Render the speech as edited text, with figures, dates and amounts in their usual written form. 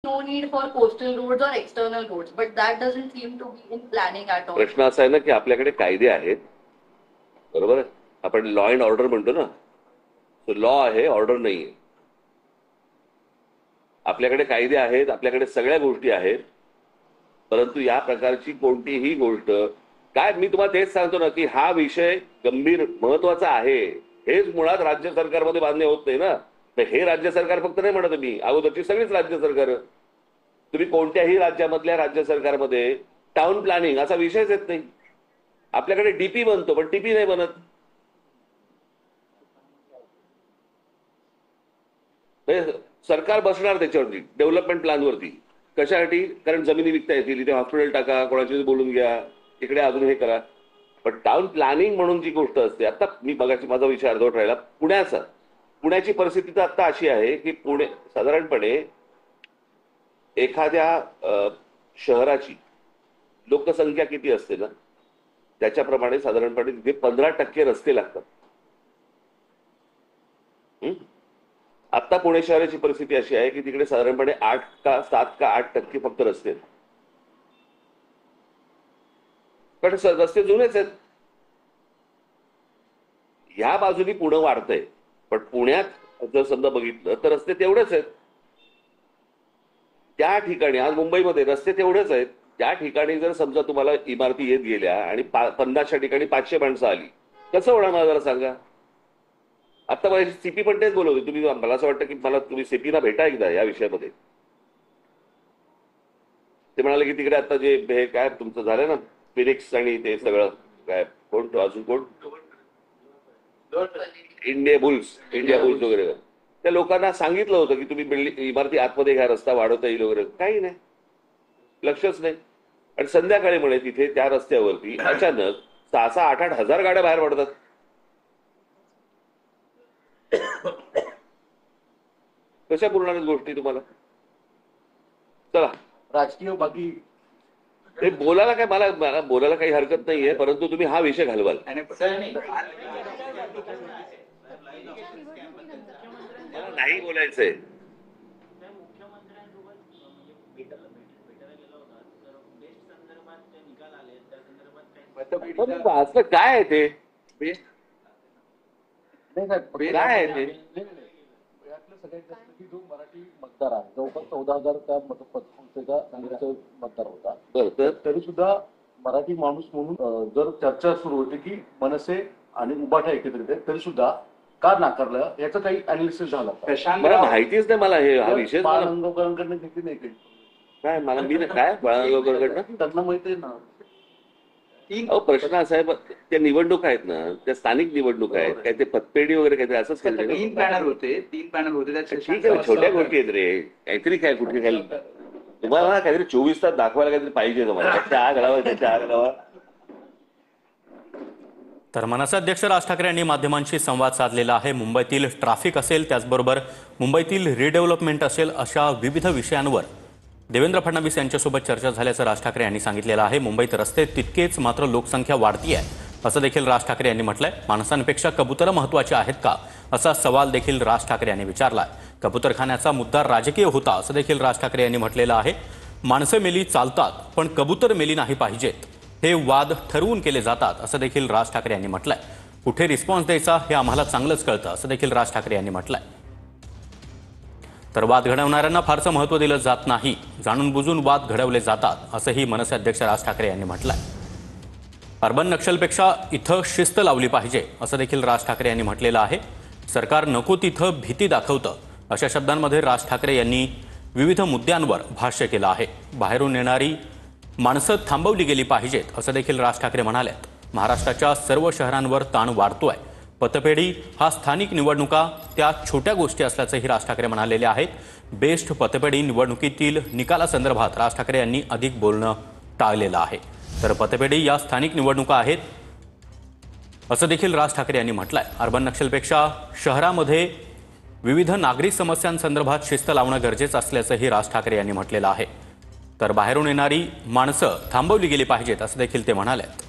no need for coastal roads or external roads, but that doesn't seem to be in planning at all. प्रश्न असा आहे ना की आपल्याकडे कायदे आहेत, बरोबर आहे. आपण लॉ अँड ऑर्डर म्हणतो ना, तो लॉ आहे, ऑर्डर नाही आहे. आपल्याकडे कायदे आहेत, आपल्याकडे सगळ्या गोष्टी आहेत, परंतु या प्रकारची कोणतीही गोष्ट काय, मी तुम्हाला तेच सांगतो ना की हा विषय गंभीर महत्वाचा आहे. हेच मुळात राज्य सरकारमध्ये मान्य होत नाही ना. तर हे राज्य सरकार फक्त नाही म्हणत मी, अगोदरची सगळीच राज्य सरकार, तुम्ही कोणत्याही राज्यामधल्या राज्य सरकारमध्ये टाउन प्लॅनिंग असा विषयच येत नाही. आपल्याकडे डीपी बनतो पण टीपी नाही बनत. सरकार बसणार त्याच्यावरती डेव्हलपमेंट प्लॅनवरती. कशासाठी? कारण जमिनी विकता येतील, इथे हॉस्पिटल टाका, कोणाशी बोलून घ्या, इकडे अजून हे करा. पण टाउन प्लॅनिंग म्हणून जी गोष्ट असते, आता मी बघायची, माझा विषय अर्धवट राहिला पुण्याचा. पुण्याची परिस्थिती तर आता अशी आहे की पुणे साधारणपणे एखाद्या शहराची लोकसंख्या किती असते ना, त्याच्याप्रमाणे साधारणपणे तिथे 15% रस्ते लागतात. आता पुणे शहराची परिस्थिती अशी आहे की तिकडे साधारणपणे 7 का 8% फक्त रस्ते आहेत. पण रस्ते जुनेच आहेत. ह्या बाजूनी पुणे वाढतंय, पण पुण्यात जर समजा बघितलं तर रस्ते तेवढेच आहेत. त्या ठिकाणी आज मुंबईमध्ये रस्ते तेवढेच आहेत. त्या ठिकाणी जर समजा तुम्हाला इमारती येत गेल्या आणि 50च्या ठिकाणी 500 माणसं आली, कसं होणार मला जरा सांगा. आता मला सीपी पण तेच बोलवते, तुम्ही, मला असं वाटतं की मला तुम्ही सीपीला भेटा एकदा या विषयामध्ये. ते म्हणाले की तिकडे आता जे हे काय तुमचं झालं ना, फिनिक्स आणि ते सगळं काय, कोण अजून कोण, इंडिया बुल्स वगैरे, त्या लोकांना सांगितलं होतं की तुम्ही बिल्डिंग इमारती आतमध्ये घ्या, रस्ता वाढवता येईल वगैरे. काही नाही, लक्षच नाही. आणि संध्याकाळी म्हणे तिथे त्या रस्त्यावरती अचानक 6-8 हजार गाड्या बाहेर पडतात. कशा पूर्ण गोष्टी तुम्हाला. चला, राजकीय बाकी ते बोलायला काय, मला बोलायला काही हरकत नाहीये, परंतु तुम्ही हा विषय घालवाल. मला नाही बोलायचंय. असं काय आहे ते, काय आहे ते. सगळ्यात जास्त की जो मराठी मतदार आहे, जवळपास 14,000 त्या मतदारसंघाचा काँग्रेसचा मतदार होता. तरी सुद्धा मराठी माणूस म्हणून जर चर्चा सुरू होती की मनसे आणि उभाठा एकत्रित आहे, तरी सुद्धा का नाकारलं याचं काही अनालिसिस झालं? मला माहितीच नाही. मला हा विषय बाळगंगावकरांकडनं घेतली नाही काही. काय मला मी काय बाळगंगावकरांकडनं त्यांना माहिती आहे ना. प्रश्न असा आहे, त्या निवडणूक आहेत ना, त्या स्थानिक निवडणूक आहेत, काय ते पतपेढी वगैरे काहीतरी असंच काहीतरी. 3 पॅनल होते. ठीक आहे, छोट्या गोष्टी आहेत रे. काहीतरी काय कुठे काय तुम्हाला काहीतरी 24 तास दाखवायला काहीतरी पाहिजे तुम्हाला. चहा घडावा. तर मनसे अध्यक्ष राज ठाकरे यांनी माध्यमांशी संवाद साधलेला आहे. मुंबईतील ट्रॅफिक असेल, त्याचबरोबर मुंबईतील रिडेव्हलपमेंट असेल, अशा विविध विषयांवर देवेंद्र फडणवीस यांच्यासोबत चर्चा झाल्याचं राज ठाकरे यांनी सांगितलेलं आहे. मुंबईत रस्ते तितकेच, मात्र लोकसंख्या वाढती आहे असं देखील राज ठाकरे यांनी म्हटलंय. माणसांपेक्षा कबुतरं महत्त्वाची आहेत का, असा सवाल देखील राज ठाकरे यांनी विचारलाय. कबुतरखान्याचा मुद्दा राजकीय होता असं देखील राज ठाकरे यांनी म्हटलेलं आहे. माणसं मेली चालतात, पण कबुतर मेली नाही पाहिजेत, हे वाद ठरवून केले जातात असं देखील राज ठाकरे यांनी म्हटलंय. कुठे रिस्पॉन्स द्यायचा हे आम्हाला चांगलंच कळतं असं देखील राज ठाकरे यांनी म्हटलंय. तर वाद घडवणाऱ्यांना फारसं महत्त्व दिलं जात नाही, जाणून बुजून वाद घडवले जातात असंही मनसे अध्यक्ष राज ठाकरे यांनी म्हटलंय. अर्बन नक्षलपेक्षा इथं शिस्त लावली पाहिजे असं देखील राज ठाकरे यांनी म्हटलेलं आहे. सरकार नको तिथं भीती दाखवतं, अशा शब्दांमध्ये राज ठाकरे यांनी विविध मुद्द्यांवर भाष्य केलं आहे. बाहेरून येणारी माणसं थांबवली गेली पाहिजेत असं देखील राज ठाकरे म्हणालेत. महाराष्ट्राच्या सर्व शहरांवर ताण वाढतोय. पतपेढी हा स्थानिक निवडणुका त्या छोट्या गोष्टी असल्याचंही राज ठाकरे म्हणालेले आहेत. बेस्ट पतपेढी निवडणुकीतील निकालासंदर्भात राज ठाकरे यांनी अधिक बोलणं टाळलेलं आहे. तर पतपेढी या स्थानिक निवडणुका आहेत असं देखील राज ठाकरे यांनी म्हटलंय. अर्बन नक्षलपेक्षा शहरामध्ये विविध नागरिक समस्यांसंदर्भात शिस्त लावणं गरजेचं असल्याचंही राज ठाकरे यांनी म्हटलेलं आहे. तर बाहेरून येणारी माणसं थांबवली गेली पाहिजेत असं देखील ते म्हणालेत.